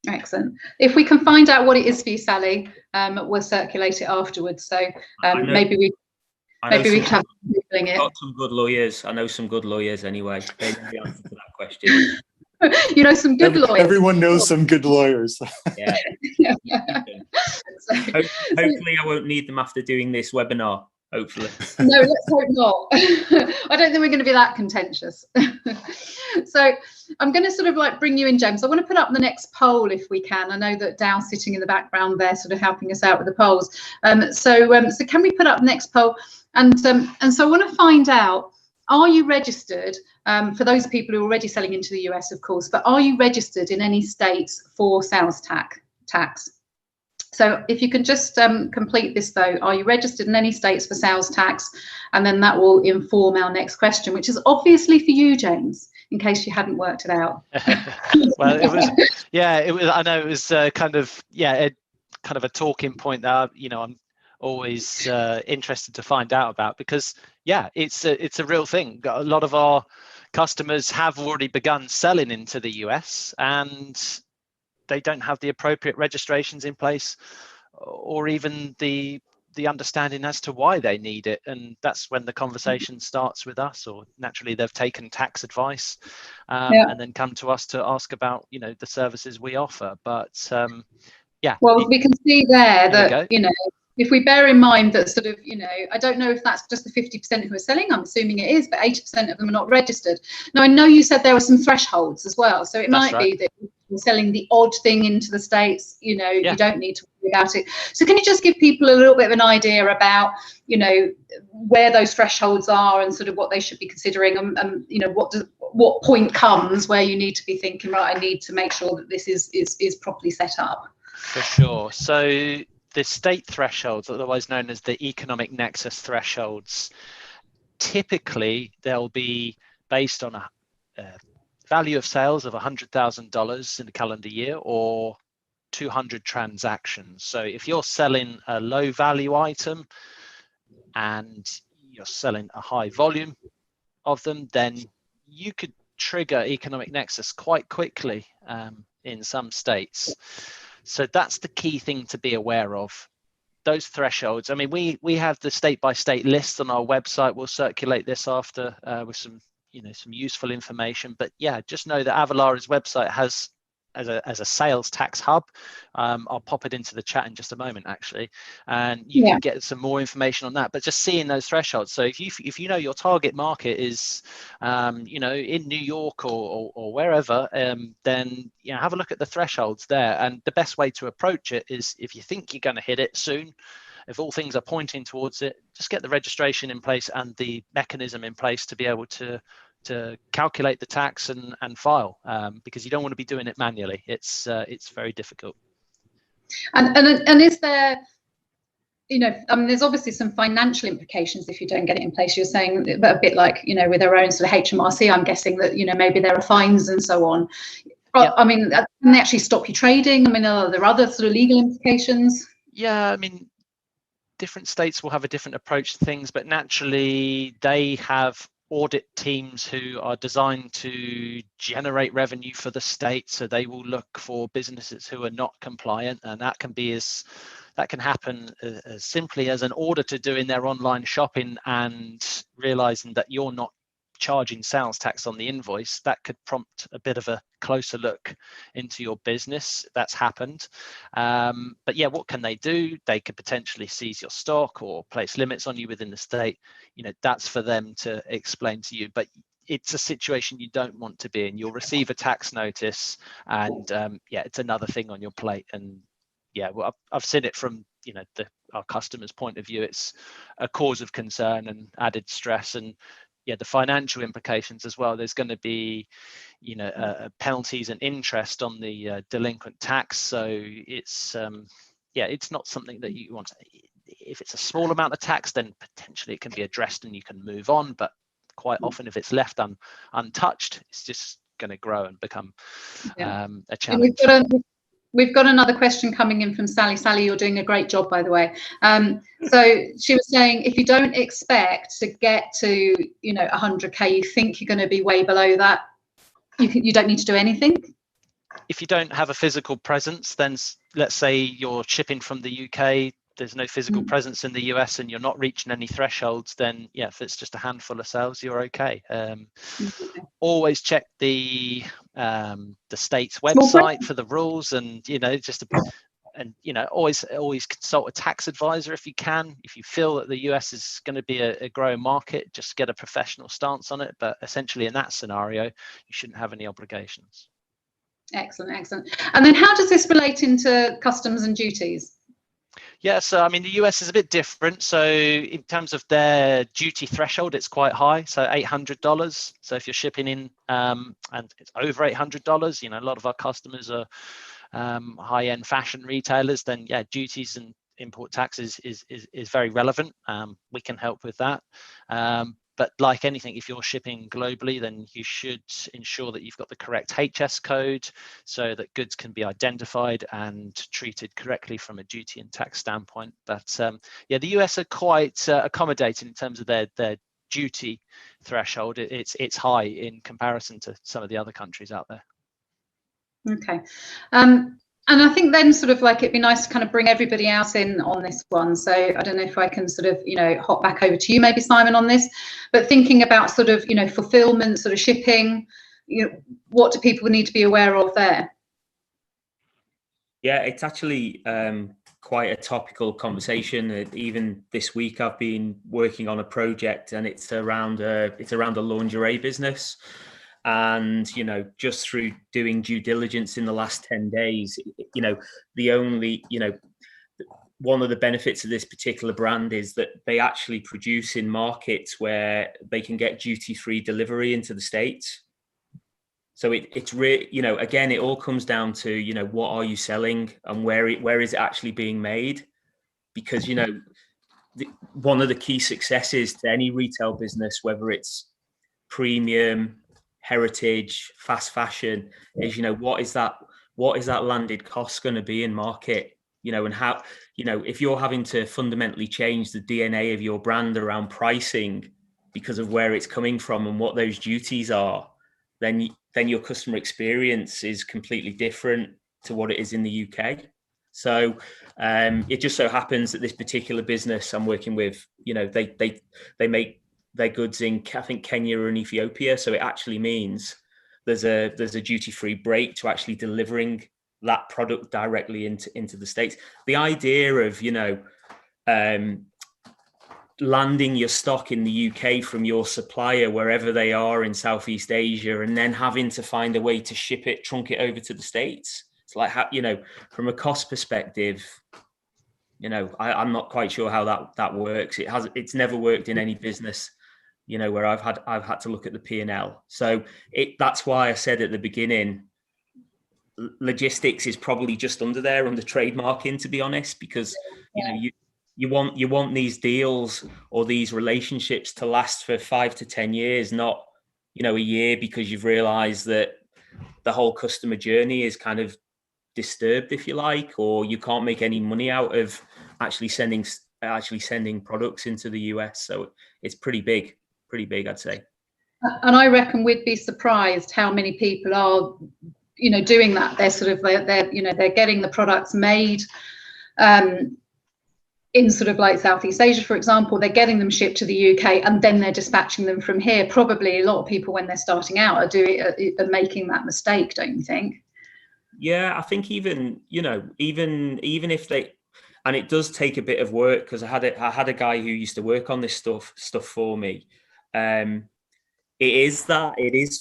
Excellent. If we can find out what it is for you, Sally, we'll circulate it afterwards. So maybe we can have Googling it. I've got some good lawyers. I know some good lawyers anyway. They know the answer to that question. You know some good lawyers. Everyone knows some good lawyers. Yeah. Hopefully I won't need them after doing this webinar. Hopefully. No, let's hope not. I don't think we're going to be that contentious. So I'm going to sort of like bring you in, James. I want to put up the next poll if we can. I know that Dow's sitting in the background there sort of helping us out with the polls. So can we put up the next poll? And so I want to find out, are you registered, for those people who are already selling into the US, of course, but are you registered in any states for sales tax? So if you can just complete this though, are you registered in any states for sales tax? And then that will inform our next question, which is obviously for you, James, in case you hadn't worked it out. Well, it was, I know it was kind of, kind of a talking point that I'm always interested to find out about, because it's a real thing. A lot of our customers have already begun selling into the US, and they don't have the appropriate registrations in place, or even the understanding as to why they need it. And that's when the conversation starts with us, or naturally they've taken tax advice and then come to us to ask about the services we offer. But well, we can see there that if we bear in mind that sort of, I don't know if that's just the 50% who are selling, I'm assuming it is, but 80% of them are not registered. Now, I know you said there were some thresholds as well. So it might be that you're selling the odd thing into the States, you don't need to worry about it. So can you just give people a little bit of an idea about, where those thresholds are and sort of what they should be considering, and what point comes where you need to be thinking, right, I need to make sure that this is properly set up? For sure. So the state thresholds, otherwise known as the economic nexus thresholds, typically they'll be based on a value of sales of $100,000 in a calendar year, or 200 transactions. So if you're selling a low value item and you're selling a high volume of them, then you could trigger economic nexus quite quickly in some states. So that's the key thing to be aware of, those thresholds. I mean, we have the state-by-state list on our website. We'll circulate this after with some useful information. But just know that Avalara's website has, as a sales tax hub. I'll pop it into the chat in just a moment, actually, and you can get some more information on that. But just seeing those thresholds. So if you know your target market is in New York or wherever, then have a look at the thresholds there. And the best way to approach it is, if you think you're going to hit it soon, if all things are pointing towards it, just get the registration in place and the mechanism in place to be able to calculate the tax and file, because you don't want to be doing it manually. It's very difficult. And is there, there's obviously some financial implications if you don't get it in place. You're saying a bit like, with our own sort of HMRC, I'm guessing that, maybe there are fines and so on. I mean, can they actually stop you trading? I mean, are there other sort of legal implications? Yeah, I mean, different states will have a different approach to things, but naturally they have audit teams who are designed to generate revenue for the state. So they will look for businesses who are not compliant, and that can happen as simply as an auditor doing their online shopping and realizing that you're not charging sales tax on the invoice. That could prompt a bit of a closer look into your business. That's happened. But what can they do? They could potentially seize your stock or place limits on you within the state. That's for them to explain to you. But it's a situation you don't want to be in. You'll receive a tax notice, and it's another thing on your plate. And well, I've seen it from our customers' point of view. It's a cause of concern and added stress, and the financial implications as well. There's going to be penalties and interest on the delinquent tax. So it's it's not something that you want. If it's a small amount of tax, then potentially it can be addressed and you can move on. But quite often, if it's left untouched, it's just going to grow and become a challenge. We've got another question coming in from Sally. Sally, you're doing a great job, by the way. So she was saying, if you don't expect to get to 100K, you think you're going to be way below that, you don't need to do anything? If you don't have a physical presence, then let's say you're shipping from the UK, there's no physical presence in the US, and you're not reaching any thresholds, then if it's just a handful of sales, you're okay. Always check the state's website for the rules, and always consult a tax advisor if you can. If you feel that the US is going to be a growing market, just get a professional stance on it. But essentially, in that scenario, you shouldn't have any obligations. Excellent. And then how does this relate into customs and duties? Yeah, so I mean, the US is a bit different. So in terms of their duty threshold, it's quite high. So $800. So if you're shipping in and it's over $800, a lot of our customers are high-end fashion retailers, then duties and import taxes is very relevant. We can help with that. But like anything, if you're shipping globally, then you should ensure that you've got the correct HS code so that goods can be identified and treated correctly from a duty and tax standpoint. But yeah, the US are quite accommodating in terms of their duty threshold. It's high in comparison to some of the other countries out there. Okay. And I think then sort of like it'd be nice to kind of bring everybody else in on this one. So I don't know if I can sort of, hop back over to you maybe, Simon, on this, but thinking about sort of, fulfillment, sort of shipping, what do people need to be aware of there? Yeah, it's actually quite a topical conversation. Even this week I've been working on a project, and it's around a lingerie business. And, just through doing due diligence in the last 10 days, one of the benefits of this particular brand is that they actually produce in markets where they can get duty-free delivery into the States. So it's really, again, it all comes down to, what are you selling and where is it actually being made? Because, one of the key successes to any retail business, whether it's premium, heritage, fast fashion, is what is that landed cost going to be in market, and how, if you're having to fundamentally change the DNA of your brand around pricing because of where it's coming from and what those duties are, then your customer experience is completely different to what it is in the UK. So it just so happens that this particular business I'm working with, they make their goods in, I think, Kenya and Ethiopia. So it actually means there's a duty-free break to actually delivering that product directly into the States. The idea of, landing your stock in the UK from your supplier, wherever they are in Southeast Asia, and then having to find a way to ship it, trunk it over to the States. It's like, from a cost perspective, I'm not quite sure how that works. It's never worked in any business, where I've had to look at the P&L. So that's why I said at the beginning, logistics is probably just under trademarking, to be honest, because you want these deals or these relationships to last for 5 to 10 years, not a year, because you've realized that the whole customer journey is kind of disturbed, if you like, or you can't make any money out of actually sending products into the US. So it's pretty big, I'd say. And I reckon we'd be surprised how many people are, doing that. They're sort of, they're getting the products made in sort of like Southeast Asia, for example. They're getting them shipped to the UK, and then they're dispatching them from here. Probably a lot of people, when they're starting out, are making that mistake, don't you think? Yeah, I think even if they, and it does take a bit of work, because I had a guy who used to work on this stuff for me. It is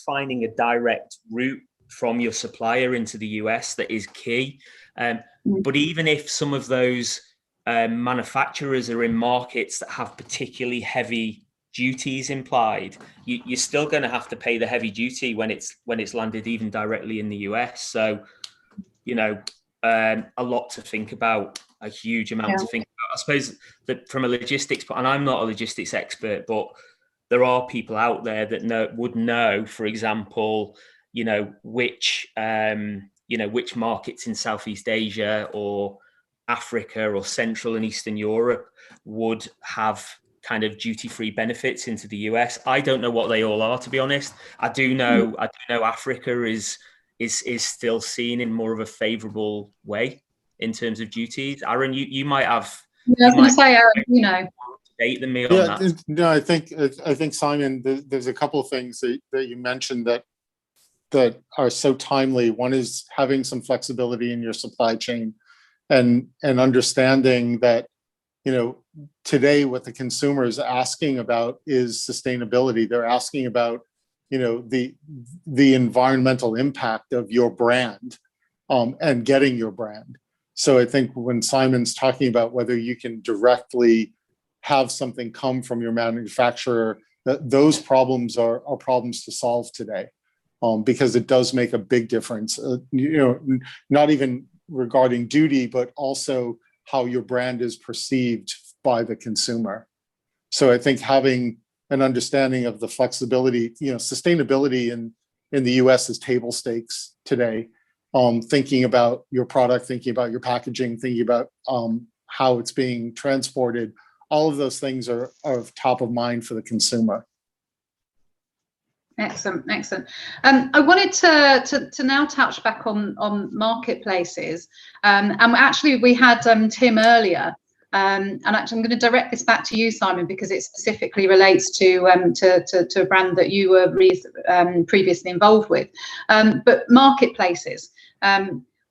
finding a direct route from your supplier into the US that is key. But even if some of those manufacturers are in markets that have particularly heavy duties implied, you're still going to have to pay the heavy duty when it's landed even directly in the US. So, a lot to think about, a huge amount to think about. I suppose that from a logistics, and I'm not a logistics expert, but there are people out there that would know, for example, which markets in Southeast Asia or Africa or Central and Eastern Europe would have kind of duty-free benefits into the US. I don't know what they all are, to be honest. I do know Africa is still seen in more of a favorable way in terms of duties. Aaron, you might have. Yeah, I was going to say, Aaron, date than me on that. No, I think Simon, there's a couple of things that you mentioned that are so timely. One is having some flexibility in your supply chain, and understanding that, today what the consumer is asking about is sustainability. They're asking about, the environmental impact of your brand, and getting your brand. So I think when Simon's talking about whether you can directly have something come from your manufacturer, those problems are problems to solve today, because it does make a big difference, not even regarding duty, but also how your brand is perceived by the consumer. So I think having an understanding of the flexibility. Sustainability in the US is table stakes today. Thinking about your product, thinking about your packaging, thinking about how it's being transported, all of those things are top of mind for the consumer. Excellent. I wanted to now touch back on marketplaces, and actually we had Tim earlier, and actually I'm going to direct this back to you, Simon, because it specifically relates to a brand that you were previously involved with. But marketplaces,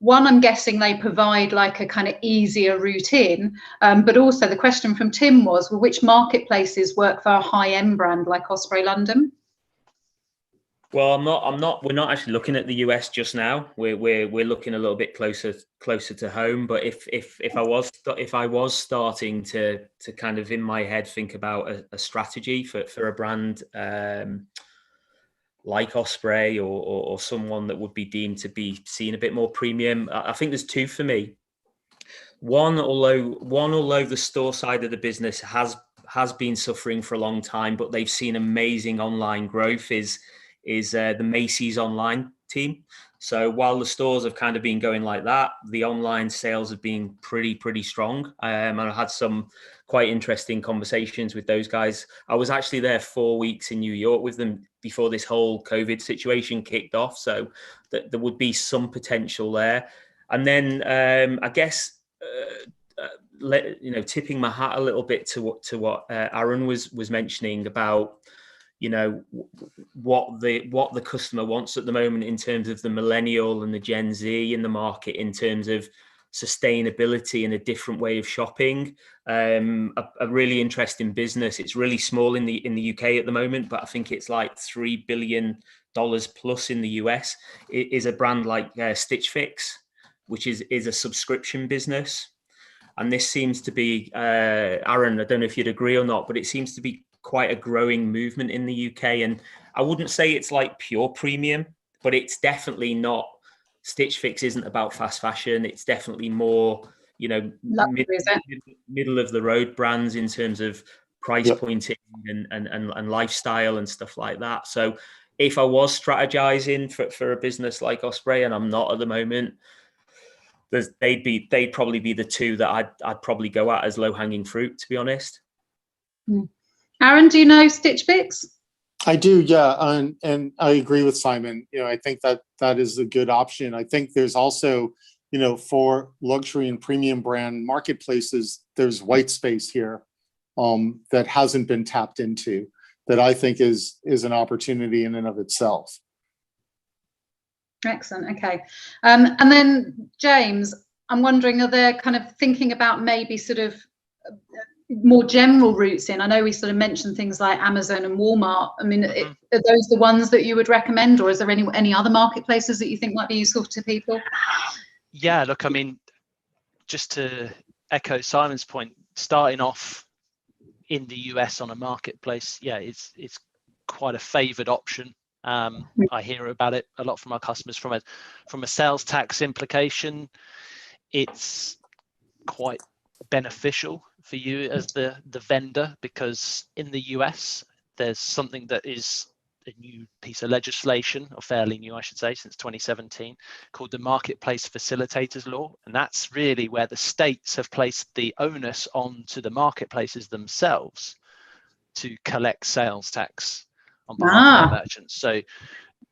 one, I'm guessing they provide like a kind of easier route in, but also the question from Tim was, well, which marketplaces work for a high-end brand like Osprey London? Well, we're not actually looking at the US just now. We're looking a little bit closer to home. But if I was starting to kind of in my head think about a strategy for a brand like Osprey or someone that would be deemed to be seen a bit more premium, I think there's two for me. One, although the store side of the business has been suffering for a long time, but they've seen amazing online growth, is the Macy's online team. So while the stores have kind of been going like that, the online sales have been pretty strong. And I had some quite interesting conversations with those guys. I was actually there 4 weeks in New York with them before this whole COVID situation kicked off. So there would be some potential there. And then I guess, tipping my hat a little bit to what Aaron was mentioning about, what the customer wants at the moment in terms of the millennial and the Gen Z in the market, in terms of sustainability and a different way of shopping. A really interesting business. It's really small in the UK at the moment, but I think it's like $3 billion plus in the US. It is a brand like Stitch Fix, which is a subscription business. And this seems to be, Aaron, I don't know if you'd agree or not, but it seems to be quite a growing movement in the UK. And I wouldn't say it's like pure premium, but it's definitely not. Stitch Fix isn't about fast fashion. It's definitely more, middle of the road brands in terms of price pointing and lifestyle and stuff like that. So if I was strategizing for a business like Osprey, and I'm not at the moment, they'd probably be the two that I'd probably go at as low-hanging fruit, to be honest. Aaron, do you know Stitch Fix? I do, yeah, and I agree with Simon. I think that is a good option. I think there's also, for luxury and premium brand marketplaces, there's white space here that hasn't been tapped into, that I think is an opportunity in and of itself. Excellent. Okay, and then James, I'm wondering, are there kind of thinking about maybe sort of more general routes in? I know we sort of mentioned things like Amazon and Walmart. I mean, are those the ones that you would recommend, or is there any other marketplaces that you think might be useful to people? Yeah, look, I mean, just to echo Simon's point, starting off in the US on a marketplace, it's quite a favored option. I hear about it a lot from our customers. From a sales tax implication, it's quite beneficial for you as the vendor, because in the US there's something that is a new piece of legislation, or fairly new I should say, since 2017, called the Marketplace Facilitators Law, and that's really where the states have placed the onus onto the marketplaces themselves to collect sales tax on behalf of their merchants. So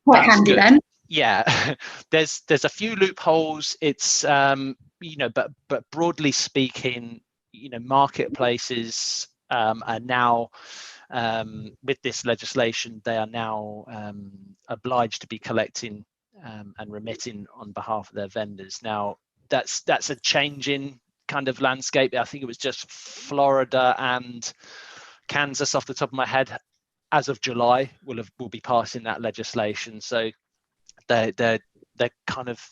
quite handy good. Then yeah. there's a few loopholes. It's but broadly speaking, marketplaces are now, with this legislation, they are now obliged to be collecting and remitting on behalf of their vendors. Now, that's a changing kind of landscape. I think it was just Florida and Kansas, off the top of my head, as of July, will be passing that legislation. So they're kind of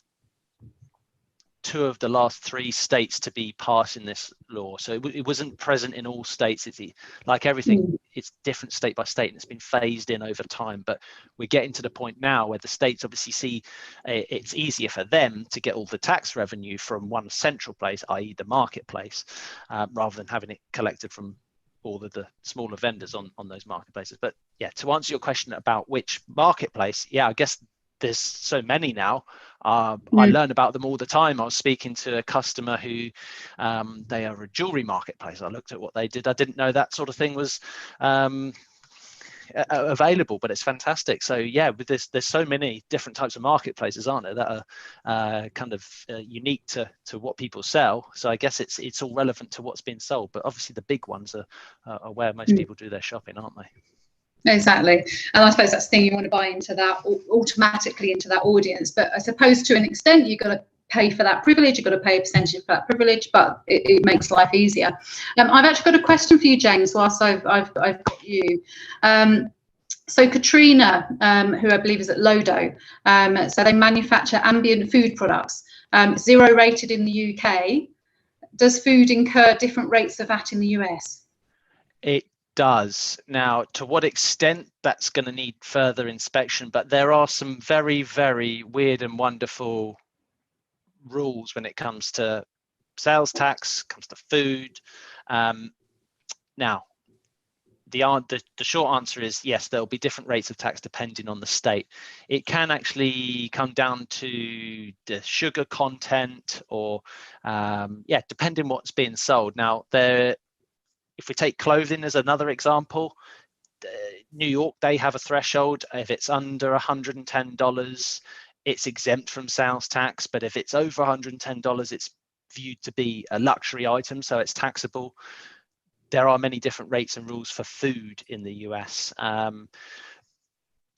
two of the last 3 states to be passing this law. So it wasn't present in all states. It's like everything, it's different state by state, and it's been phased in over time. But we're getting to the point now where the states obviously see it's easier for them to get all the tax revenue from one central place, i.e. the marketplace, rather than having it collected from all of the smaller vendors on those marketplaces. But yeah, to answer your question about which marketplace, yeah, I guess there's so many now. I learn about them all the time. I was speaking to a customer who they are a jewelry marketplace. I looked at what they did. I didn't know that sort of thing was available, but it's fantastic. So yeah, with this, there's so many different types of marketplaces, aren't there, that are kind of unique to what people sell. So I guess it's all relevant to what's being sold, but obviously the big ones are where most people do their shopping, aren't they? Exactly. And I suppose that's the thing, you want to buy into that, automatically into that audience. But I suppose to an extent, you've got to pay for that privilege, you've got to pay a percentage for that privilege, but it makes life easier. I've actually got a question for you, James, whilst I've got you. So Katrina, who I believe is at Lodo, so they manufacture ambient food products, 0 rated in the UK. Does food incur different rates of VAT in the US? It does. Now, to what extent, that's going to need further inspection, but there are some very, very weird and wonderful rules when it comes to sales tax, comes to food. Now, the short answer is yes, there'll be different rates of tax depending on the state. It can actually come down to the sugar content, or yeah, depending what's being sold. Now, if we take clothing as another example, New York, they have a threshold. If it's under $110, it's exempt from sales tax. But if it's over $110, it's viewed to be a luxury item, so it's taxable. There are many different rates and rules for food in the US.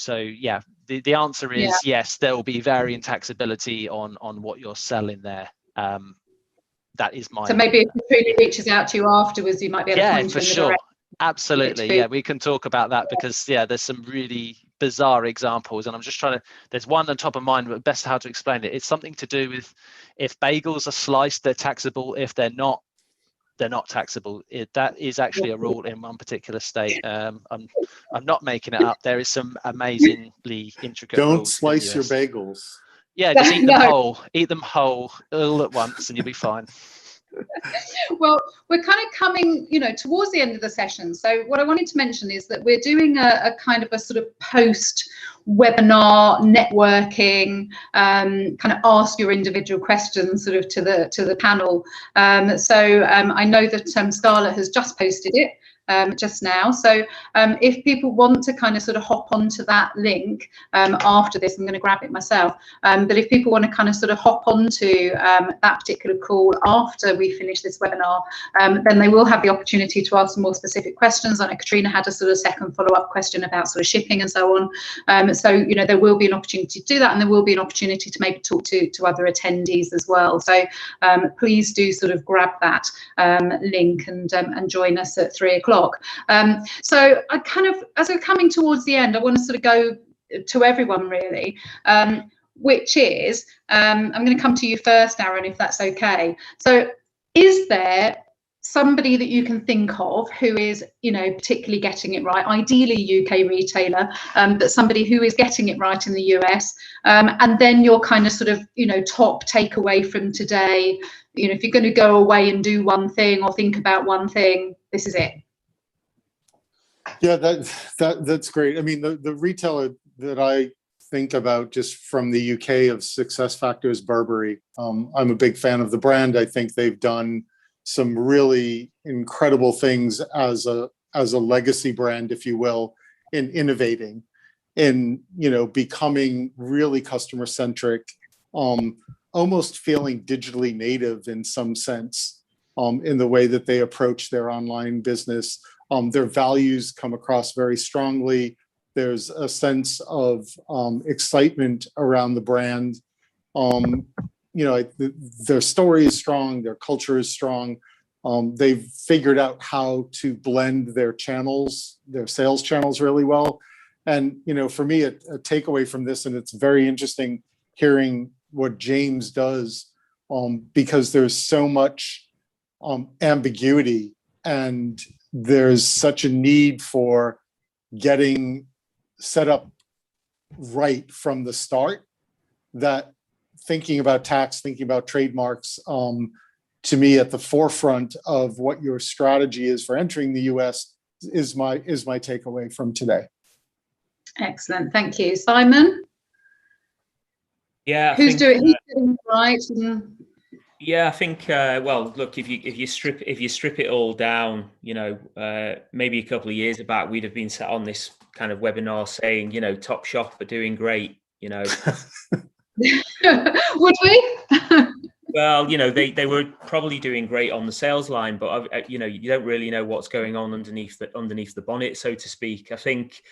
So yeah, the answer is yes, there will be varying taxability on what you're selling there. That is my. So maybe if Katrina reaches out to you afterwards, you might be able to point for in the sure. direction. Absolutely, yeah, we can talk about that, because yeah, there's some really bizarre examples, and I'm just trying to. There's one on top of mind, but best how to explain it. It's something to do with if bagels are sliced, they're taxable. If they're not, they're not taxable. That is actually a rule in one particular state. I'm not making it up. There is some amazingly intricate rules. Don't slice your bagels. Yeah, just eat them whole. Eat them whole all at once, and you'll be fine. Well, we're kind of coming, towards the end of the session. So what I wanted to mention is that we're doing a kind of a sort of post-webinar networking, kind of ask your individual questions sort of to the panel. So I know that Scarlett has just posted it. Just now. So if people want to kind of sort of hop onto that link after this, I'm going to grab it myself. But if people want to kind of sort of hop onto that particular call after we finish this webinar, then they will have the opportunity to ask some more specific questions. I know Katrina had a sort of second follow-up question about sort of shipping and so on. So, there will be an opportunity to do that, and there will be an opportunity to maybe talk to other attendees as well. So please do sort of grab that link and join us at 3 o'clock. So I kind of, as we're coming towards the end, I want to sort of go to everyone really, which is, I'm going to come to you first, Aaron, if that's okay. So is there somebody that you can think of who is, particularly getting it right, ideally UK retailer, but somebody who is getting it right in the US, and then your kind of sort of, top takeaway from today, if you're going to go away and do one thing or think about one thing, this is it. Yeah, that's great. I mean, the retailer that I think about just from the UK of SuccessFactors, Burberry. I'm a big fan of the brand. I think they've done some really incredible things as a legacy brand, if you will, in innovating, in becoming really customer centric, almost feeling digitally native in some sense, in the way that they approach their online business. Their values come across very strongly. There's a sense of excitement around the brand. Their story is strong. Their culture is strong. They've figured out how to blend their channels, their sales channels really well. And, for me, a takeaway from this, and it's very interesting hearing what James does, because there's so much ambiguity, and there's such a need for getting set up right from the start, that thinking about tax, thinking about trademarks, to me, at the forefront of what your strategy is for entering the US is my takeaway from today. Excellent, thank you. Simon? Yeah, who's doing it right? Yeah, I think well, look, if you strip it all down, maybe a couple of years back we'd have been sat on this kind of webinar saying, Top Shop are doing great, Would we? Well, they were probably doing great on the sales line, but you don't really know what's going on underneath the bonnet, so to speak. I think,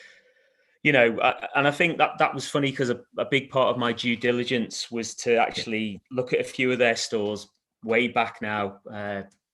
and I think that was funny because a big part of my due diligence was to actually look at a few of their stores way back now,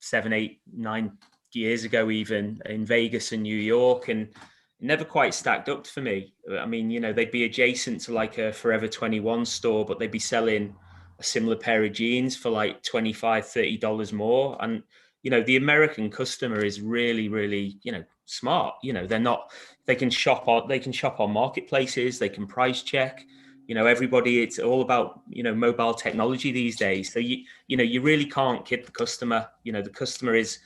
7, 8, 9 years ago, even in Vegas and New York, and it never quite stacked up for me. I mean, they'd be adjacent to like a Forever 21 store, but they'd be selling a similar pair of jeans for like $25, $30 more. And, the American customer is really, really, smart. They can shop on marketplaces, they can price check, everybody, it's all about, mobile technology these days. So you really can't kid the customer. The customer's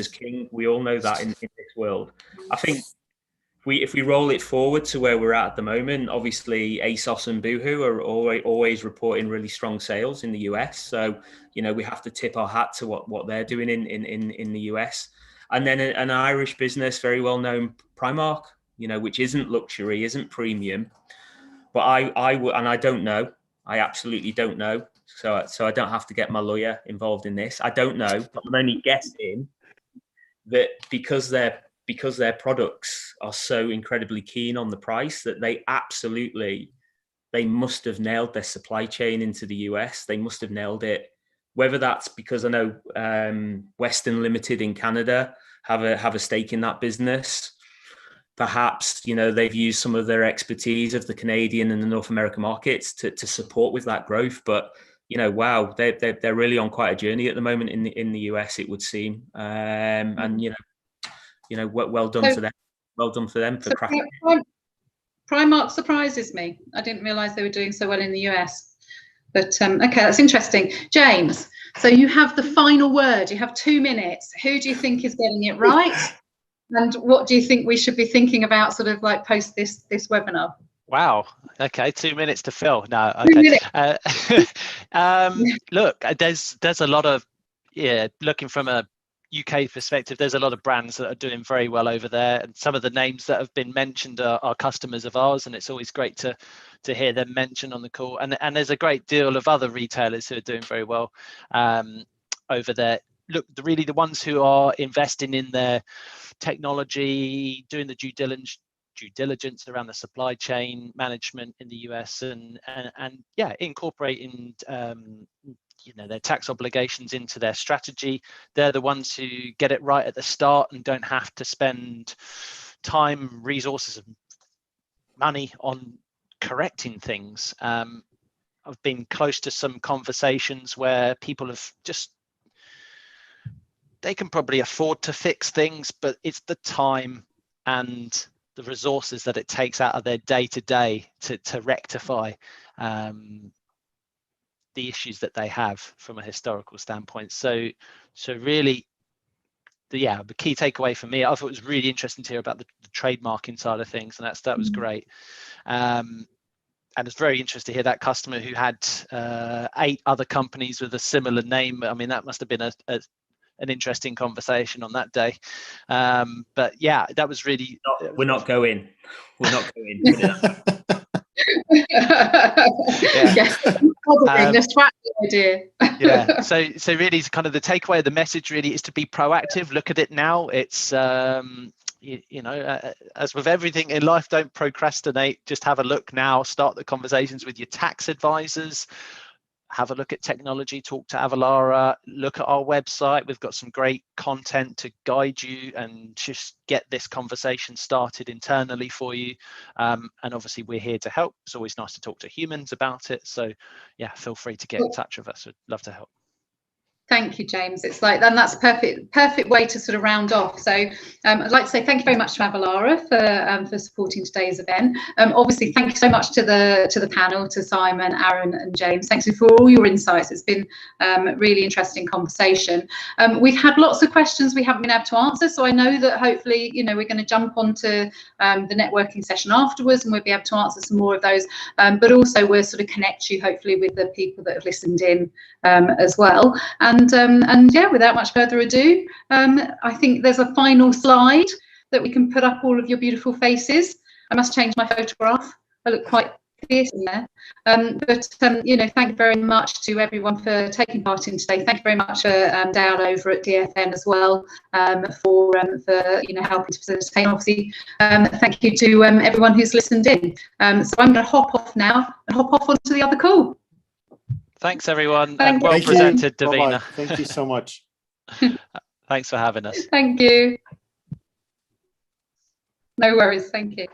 king. We all know that in this world. I think if we roll it forward to where we're at the moment, obviously ASOS and Boohoo are always reporting really strong sales in the US. So, we have to tip our hat to what they're doing in the US. And then an Irish business, very well known, Primark, which isn't luxury, isn't premium. But I don't know. I absolutely don't know. So I don't have to get my lawyer involved in this. I don't know. But I'm only guessing that because their products are so incredibly keen on the price, that they must have nailed their supply chain into the US. They must have nailed it. Whether that's because I know Western Limited in Canada have a stake in that business. Perhaps, they've used some of their expertise of the Canadian and the North American markets to support with that growth. But, wow, they're really on quite a journey at the moment in the US, it would seem. And, well done for them. Well done for them for cracking. Primark surprises me. I didn't realise they were doing so well in the US. But okay, that's interesting. James, so you have the final word. You have 2 minutes. Who do you think is getting it right? And what do you think we should be thinking about sort of like post this webinar? Wow. Okay, 2 minutes to fill. No, okay. Look, there's a lot of, looking from a UK perspective, there's a lot of brands that are doing very well over there, and some of the names that have been mentioned are customers of ours, and it's always great to hear them mentioned on the call. And there's a great deal of other retailers who are doing very well over there. Look, the ones who are investing in their technology, doing the due diligence around the supply chain management in the US, and incorporating their tax obligations into their strategy. They're the ones who get it right at the start and don't have to spend time, resources, and money on correcting things. I've been close to some conversations where people have they can probably afford to fix things, but it's the time and the resources that it takes out of their day-to-day to rectify the issues that they have from a historical standpoint. So really, the key takeaway for me, I thought it was really interesting to hear about the trademarking side of things, and that was great. And it's very interesting to hear that customer who had 8 other companies with a similar name. I mean, that must have been an interesting conversation on that day. But yeah, that was really. We're not going. Let's track the idea. Yeah. So really, kind of the takeaway of the message really is to be proactive. Look at it now. It's as with everything in life, don't procrastinate. Just have a look now. Start the conversations with your tax advisors. Have a look at technology, talk to Avalara, look at our website. We've got some great content to guide you and just get this conversation started internally for you. And obviously we're here to help. It's always nice to talk to humans about it. So yeah, feel free to get in touch with us. We'd love to help. Thank you, James. It's like, and that's perfect way to sort of round off. So I'd like to say thank you very much to Avalara for supporting today's event. Obviously, thank you so much to the panel, to Simon, Aaron, and James. Thanks for all your insights. It's been a really interesting conversation. We've had lots of questions we haven't been able to answer, so I know that hopefully, you know, we're going to jump onto the networking session afterwards, and we'll be able to answer some more of those. But also, we'll sort of connect you hopefully with the people that have listened in as well. And yeah, without much further ado, I think there's a final slide that we can put up all of your beautiful faces. I must change my photograph. I look quite fierce in there. You know, thank you very much to everyone for taking part in today. Thank you very much for Dale over at DFN as well for you know, helping to facilitate. Obviously, thank you to everyone who's listened in. So I'm going to hop off now and hop off onto the other call. Thanks, everyone. Thank well you. presented, Bye-bye. Davina. Thank you so much. Thanks for having us. Thank you. No worries. Thank you.